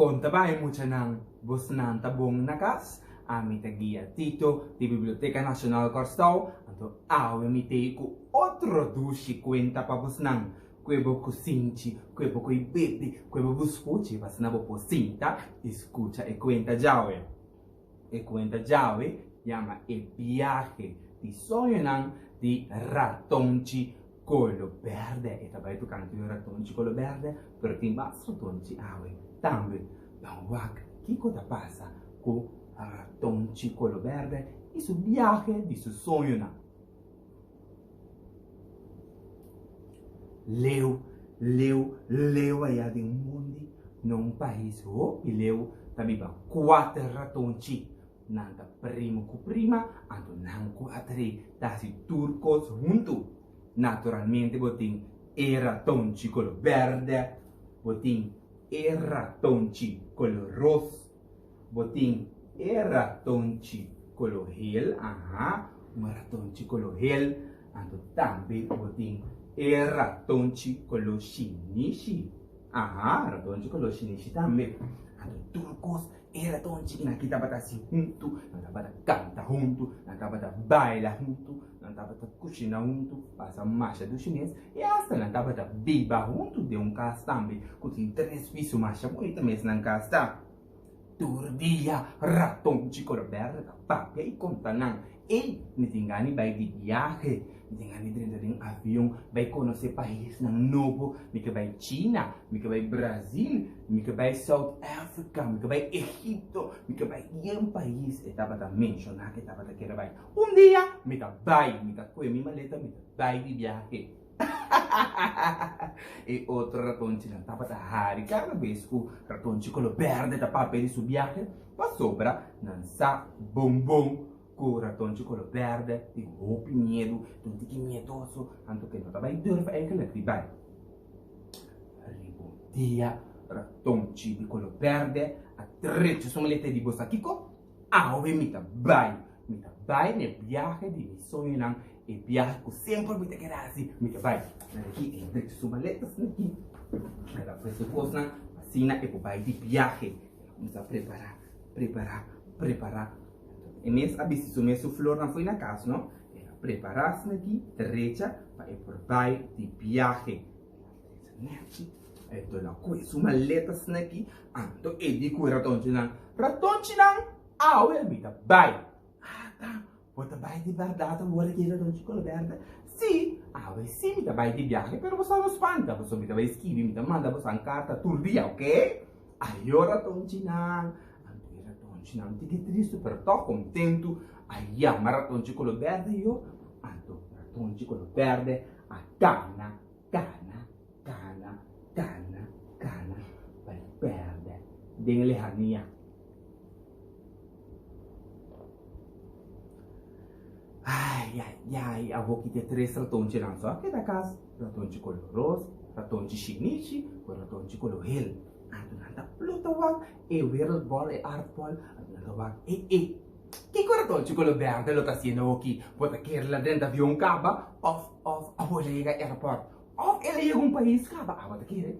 Conta vai mucha nang busnan tabong nakas, amita guia Tito di Biblioteca Nacional Corstau, anto awe mitei ku otro dushi cuenta pa busnan, quebo cusinci, quebo coi bebi, quebo buscuci, pasnabo po sinta, escucha e cuenta jawe. E cuenta jawe, llama el viaje di sonho di Ratonci Collo Verde. E tabai tu canto di Ratonci Collo Verde, per timbas Ratonci awe. Tambe, dan wak, kiko da pasa, con Ratonci Collo Verde, e su viaje di su sonho Leu allá de un mundo, non país, e leu tabiba 4 ratonci. Nanta primo cu prima, anto nan cu atri, tasi turcos junto. Naturalmente botin e ratonci collo verde, botin e ratonci collo rosso, botin e ratonci collo hel, un ratonci collo hel, anto tambe botin e ratonci collo shinishi. Ratonci collo shinishi tambe. Anto turcos e ratonci que nakita bata si junto, nanta bata canta junto, nanta bata baila junto, nanta bata cucina junto, passa marcha do chinês e hasta nanta bata biba junto de um cas tambe, cutin 3 piso marcha bonita mesmo nan cas tá. Turdia ratonci collo verde da papia e conta nan. E mi tingani vai di viaje, mi tingani dentro de um avião, vai conhecer país novo, mi que vai China, mi que vai Brasil, mi que vai South Africa, mi que vai Egipto, mi que vai um país, e tava da mencionar que tava da que vai. Dia, mi tá vai, mi tá com minha maleta, mi tá vai de viaje. E outro ratonci não tava da hari, cada vez que o ratonci collo verde da papel su viaje, pa sopra, non sa bombom. Ratonci collo verde, di hopi medo, tutti che miedoso, tanto che non vai durva anche la ribai. Ribotia, ratonci di collo verde, a 3 sommeliette di Bosakiko, ove mi vai nel viaje di sogno e viaje con sempre mi quedarsi, mi vai. Aqui, entre sommeliette, aqui. Era questo cosa, assina e vai di viaje. Vamos a preparar. E mes abisi su mesu flor na foi na casa, no? Era preparar-se aqui, derecha, para ir por vai de viaje. Eto la coi su maleta aqui, anto e di cui ratonci nan, awe bita vai. Tá, bota vai de verdade, vuole che ratonci collo verde? Sì, awe sì, mi vai di viaje, però você non spanta, você mi vai schivi, mi manda você una carta turbia, ok? Aio ratonci nan. Nanti che triste per to contento aia ma ratonci collo verde io anto ratonci collo verde a cana per perde delle hania ai avevo che 3 ratonci non so che da casa ratonci collo rosso ratonci shinichi ratonci collo hel anto nanta plutowak e wereldbol e aardbol anto wak e che ratonci collo verde lo tassino okey bota keer la dentro avion kaba of abolega airport of ele un país kaba bota keer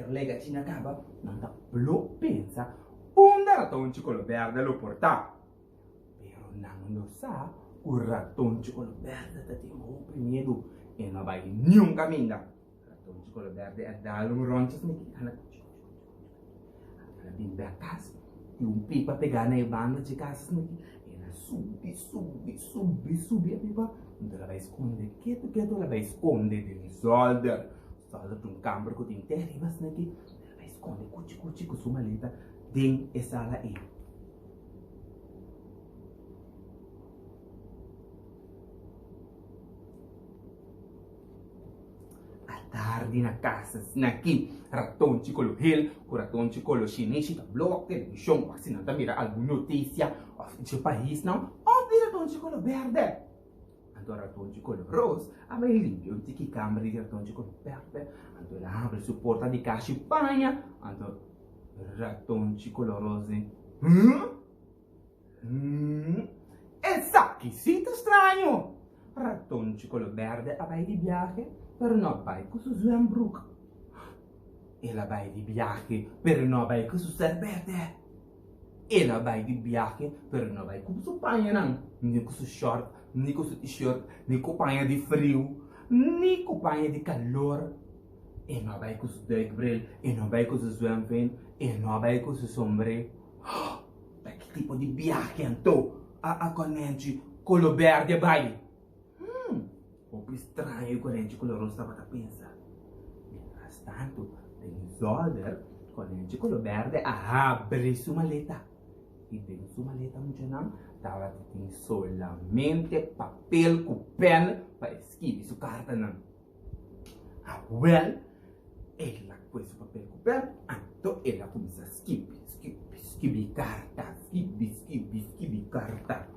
lega China kaba nanta plo pensa ratonci collo verde lo porta pero non lo sa un ratonci collo verde da temo medo e non vai niun caminda ratonci collo verde è da un roncio in casa e un pipa pegare nei bando di casa e la subi a pipa non la vai sconde che tu la vai sconde di solder un camper con interi ma snaki la vai sconde cuci con su maleta ding e sala e tardi na casa snaki ratonci collo hel ratonci collo shinichi da blocche di shon quasi non da mira alguna notizia di país no di ratonci collo verde anto ratonci collo rosso aveva il limpio di camera di ratonci collo verde anto la apre su porta di casci bagna anto ratonci collo rose e sa che sito strano ratonci collo verde aveva di viaje per no vai con su Zwembroek ela vai di viaje, pero não vai com su servete. Ela vai di viaje, pero não vai com su panha, não. Nem com su short, nem com su t-shirt, nem com panha de frio, nem com panha de calor. E não vai com su duikbril, e não vai com su zwemveen, e não vai com su sombrero. Ma che tipo di viaje andò a Conenci con lo verde vai? Un po' strano Conenci con lo rosso stava a pensare. Mientras tanto, tem Zolder, Conenci con lo verde abre su maleta. E dentro su maleta não estava tem solamente papel com pen para escrever sua carta não. Well, ela pôs o papel com pen, então ela começa a escrever carta, escrever carta.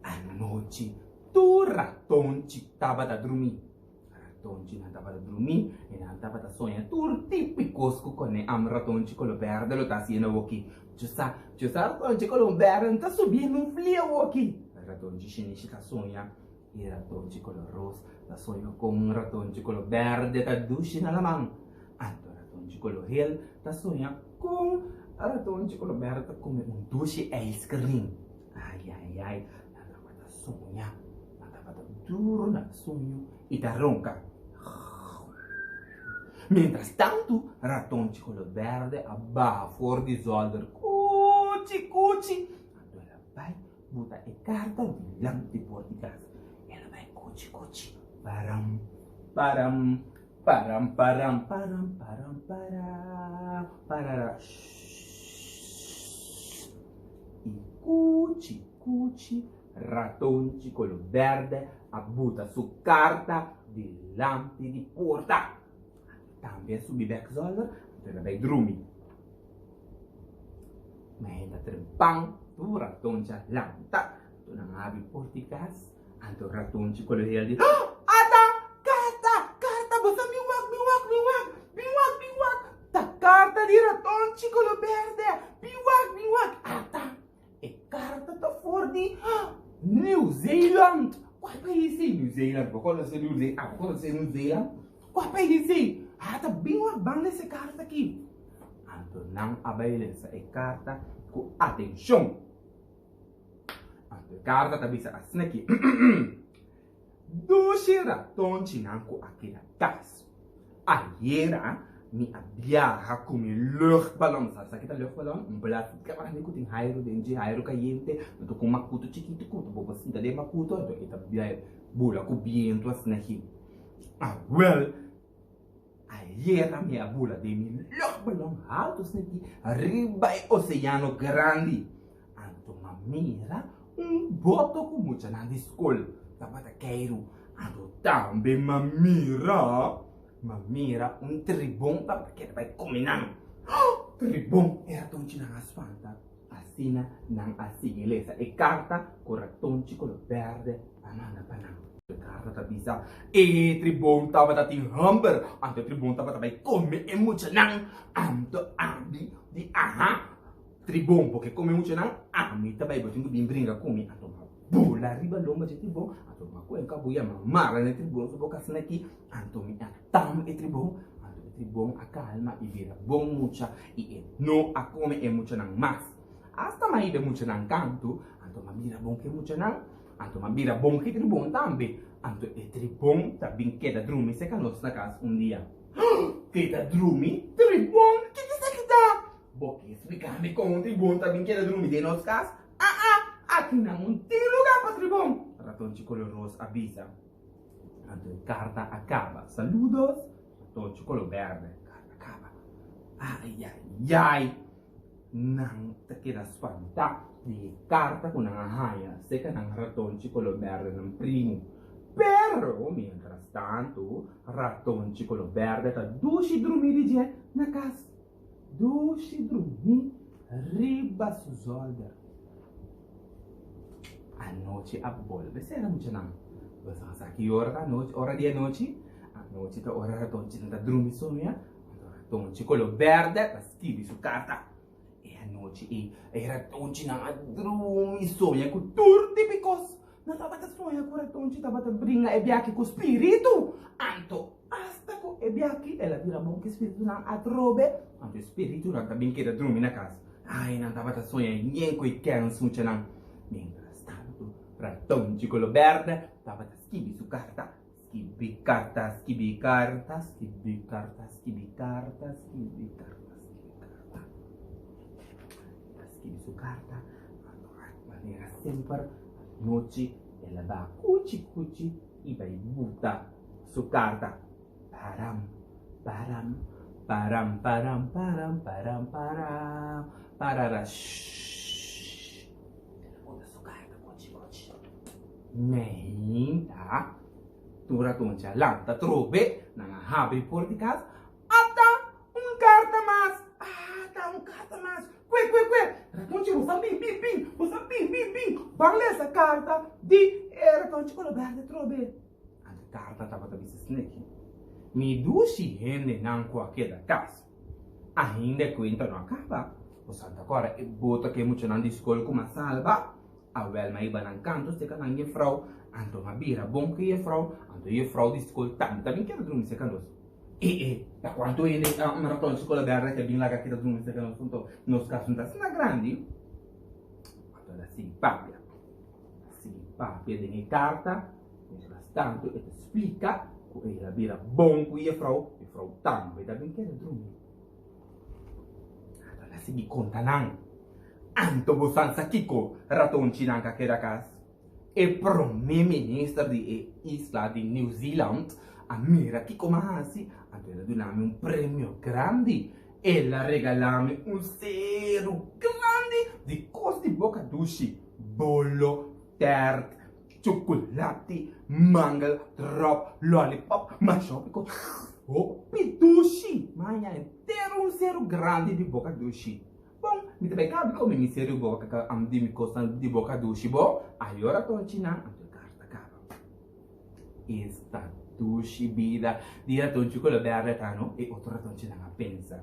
À noite, tu ratonte estava a dormir. Ratonte não estava a dormir e não estava a sonhar. Tu típicos com o ratonte com o verde, lo está sendo aqui. Giusta, ratonte com o verde, está subindo um frio aqui. Ratonte chineche está sonhando. E ratonte com o rosa, está sonhando com um ratonte com o verde, está duche na mão. Anto ratonte com o hel, está sonhando com ratonte com o verde, está comendo um duche ice cream. Ai. Sonha, estava duro no sonho e da ronca. Mientras tanto, ratonte com o verde abaixo fora de Zolder. Cuci. Ela vai botar a carta de lamp de porticas. Ela vai cuci. Param. E cuci. Ratonte con lo verde butta su carta di lampi di porta. Também subi back Zolder, ela vai dormir. Mas ela trempang, tu ratonte lanta, tu não abre porticas, anto ratonte con lo verde. Ada, carta, você me wak. Ta carta di ratonte con lo verde, me wak. Ada, e carta ta for di New Zealand! Qual país é New Zealand? Qual é New Zealand? Qual país é? Tá bem uma banda essa carta aqui. Então não abaixa essa carta com atenção. Então a carta está bisa assim aqui. Doce ratonte não com aquela casa. Ayer mi viaja com meu luchtballon. Sabe que tá luchtballon? Belas karena aku ting hairu caliente, então com makuto chiquito, com bobo assim, de makuto, então ita biaya bula com viento assim aqui. Well, ayer a minha bula de mi luchtballon alto assim aqui, arriba o oceano grande. Então mira boto com muita na escola, tava da Cairo. Então também mira tribom porque vai combinar. Tribom era tonte na asfalta. Assina não assigilesa e carta com ratonte com o verde amanda panang. Carta tá bisa e tribom tava da ting hamber. Anto tribom tava vai comer e mucha nang. Anto abi di tribom porque come mucha nang. Ami tá vai botinho bem brinca comi. Anto bula riba lomba de tribom. Anto macuenca buia mamara ne tribom so boca snaki. Anto mi atam e tribom. Tribom a calma e vira bom mucha e no a come e mucha nang mas. Hasta mai de mucha nang canto, anto ma mira bom que mucha nang, anto ma mira bom que tribom tambe, anto e tribom ta bin queda drumi se canos na casa dia. Queda drumi? Tribom? Que tá? Boque explicame com tribom ta bin queda drumi de nos casa? Aqui não tem lugar para tribom. Ratonte coloroso avisa. Anto carta acaba. Saludos. Ratonte color verde. Carta acaba. Ai. Não te queda spanta di carta con una haia. Seca nang ratonte color verde nang primo. Pero, mientras tanto, ratonte color verde ta duci dormir di na casa. Duci dormir riba su Zolder. A noite a volve será muito não. Você sabe que hora de noite, a noite tá hora ratonte não tá dormir sonha, ratonte color verde, tá escreve sua carta. E a noite e ratonci não adrumi sonha com tudo típicos. Não estava a sonhar com ratonci, estava a brincar e viajar com o espírito. Anto, hasta com e viajar, ela vira bom que o espírito não atrobe. Anto, o espírito não está bem que era dormir na casa. Ai, não estava a sonhar, ninguém com o que não sonha não. Mientras tanto, ratonci con lo verde, estava a scrivi su carta. Scrivi carta, scrivi carta, scrivi carta, scrivi carta, scrivi carta, scrivi carta. Scrivi su carta, maniera sempre, noci, ela va cuci cuci, e vai butta su carta. Param, param, param, param, param, param, param, parara, shhh. Butta su carta, cuci cuci. Menta. Tura toncha lanta trobe nang habri por di casa ata carta mas ata carta mas ratonchi usa bing bang essa carta di ratonchi con la verde trobe anta carta tava da bisa snake mi dushi hende nan qua che da casa ainda quinta non acaba o santa cora e bota che mucho nan discol come salva a wel mai banan canto ste kan je vrouw anto ma bira bom che je vrouw anto je vrouw discol tanta min che drum se candos da quanto ene un raton con la garra che bin la che drum se candos punto nos casunta sna grandi anto da si papia di carta mientras tanto e te explica che la bira bom che je vrouw tambe da bin che drum anto da si conta nan Anto bosanza kiko ratonci nanka kerakas. E prime ministro di isla di New Zealand, Amira Kiko Mahasi, anto era donami un premio grande e la regalami un seru grande di costi boccadushi, bollo, tert, cioccolati, mangal, drop, lollipop, mashopico, o pitushi, manha intero un seru grande di boccadushi. Bom, mi também cabe como ministério boca que am di mi costa di boca dushi bo, ayora toncina anto carta cava. Esta dushi vida di ratonci con la berre tano e otro ratoncina na pensa.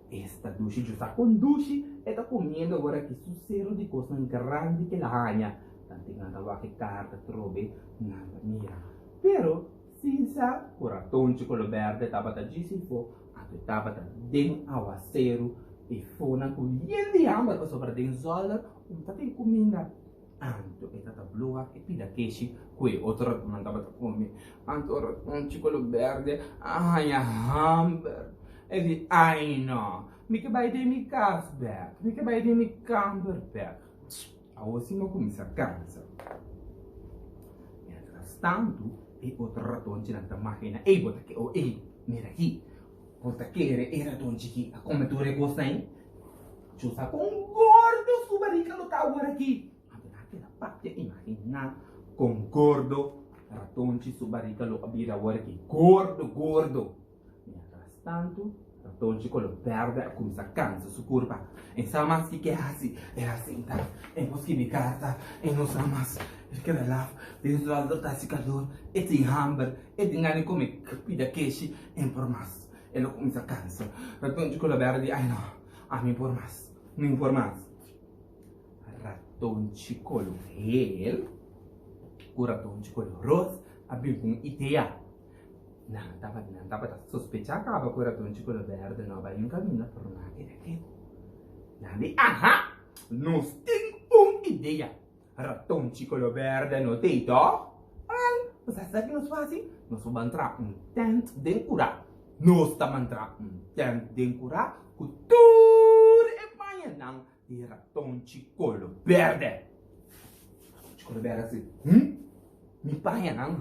Esta dushi giusta con dushi e sta comendo agora che su zero di costa grande che la hanya. Tanti nada va che carta trobe nada mira. Pero senza o ratonci con la berre tava da gisifo, anto tava da den aguacero. E fona con yendi amba che sopra den zolder un tate comenda anto e tata blua e pida keshi qui otro mandava da come anto un cicolo verde ya hamber e di ai no mica vai de mi casback mica vai de mi camberback a osimo come sa cansa mientras tanto e otro ratonci nella macchina e bota che o mira aqui Porta che era tonchi a come tu regosta in giusta con gordo su barrica lo tawara aqui anche la parte immagina con gordo ratonci su barrica lo abira ora aqui gordo mientras tanto ratonci con lo verde a come sa cansa su curva e sa mas che hasi era cinta e moschi di carta e non sa mas perché la lava dentro la tassi calor e ti hamber e di ngani come capida keshi e por mas e lo comincia a cansa. Ratonci con la verde, ai no, mi informas, mi informas. Ratonci con lo hel, o ratonci con lo ros, abbiamo un'idea. Non tava da sospechare che aveva ratonci con lo verde, no, vai in cammino per una che. Nandi, aha, non sting un'idea. Ratonci con lo verde, no, teito? Cosa sta che non so quasi? Non so bantrà un tent del cura. No sta mantra tent den cura cultura e banha nang di ratonci collo verde. Ratonci collo verde assim. Mi banha nang.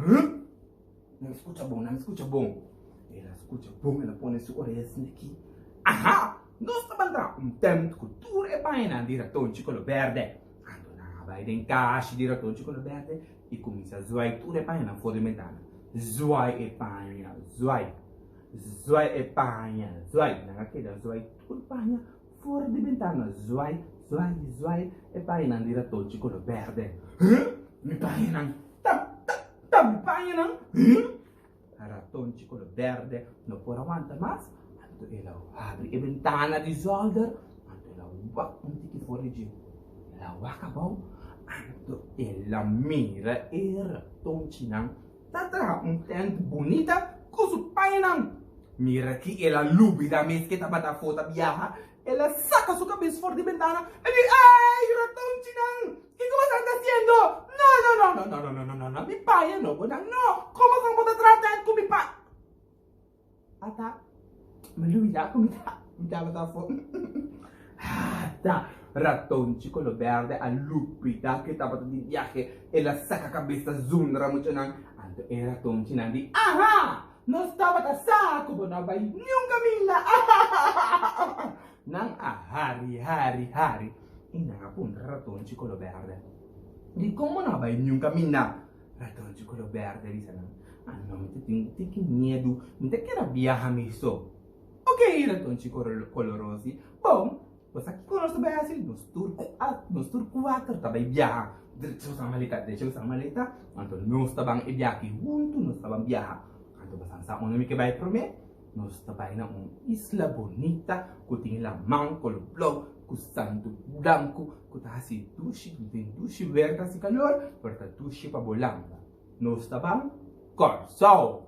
Não escuta bom, não escuta bom. Ela escuta bom, ela põe sua orelha assim aqui. Aha! No sta mantra tent cultura e banha nang di ratonci collo verde. Quando na vai den caixa di ratonci collo verde e comincia a zoar tudo e banha nang fuori ventana. Zoai e banha, zoai. Zuai e pagna, zuai, nangakeda zuai tul pagna, fuori di ventana, zuai e pagna di ratonci con lo verde. Mi pagna, mi pagna, ratonci con lo verde, non può aguanta mas, anto ela apri e ventana di zolder, anto ela wak un tiki fora de ela waka bom anto ela mira raton chinang tatra un tent bonita kusu painang mira que ela lúbida mes que tava da foto viaja ela saca su cabeza fora de ventana e diz ai raton chinang que como você está haciendo no mi pai no bonang no como você pode tratar com mi pai ata malubida com mi tava da foto ata raton chicolo verde a lupita que tava de viaje ela saca a cabeça zundra muito nang anto e raton chinang di aha não estava da saco bona vai nunca mila nang hari e nang apun raton chicolo verde di como não vai nunca mina raton chicolo verde di sana ano mi te medo mi te quer viajar miso ok raton chicolo colorosi bom você aqui conosco bem assim nos turco 4 também viaja deixa eu maleta anto nós tabang ibiaki junto nós tabang viaja anto basansa ono mi que vai promet nós tabay na isla bonita kuting lamang colo blog com santo branco com tasi dushi verde si calor porta dushi pa bolanda nós tabang corso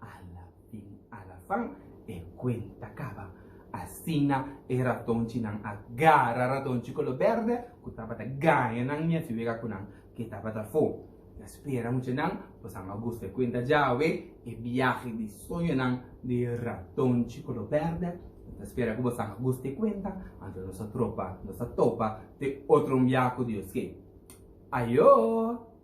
alla fin e cuenta acaba Asina e ratonci nang agara ratonci collo verde kutaba ta gaya nang mia si vega kunang kita bata fo spera mucho nang posang agosto e quinta jawe e viaje di sogno nang di ratonci collo verde spera que posang agosto e quinta anche nossa tropa nossa topa de outro viaje di osque ayo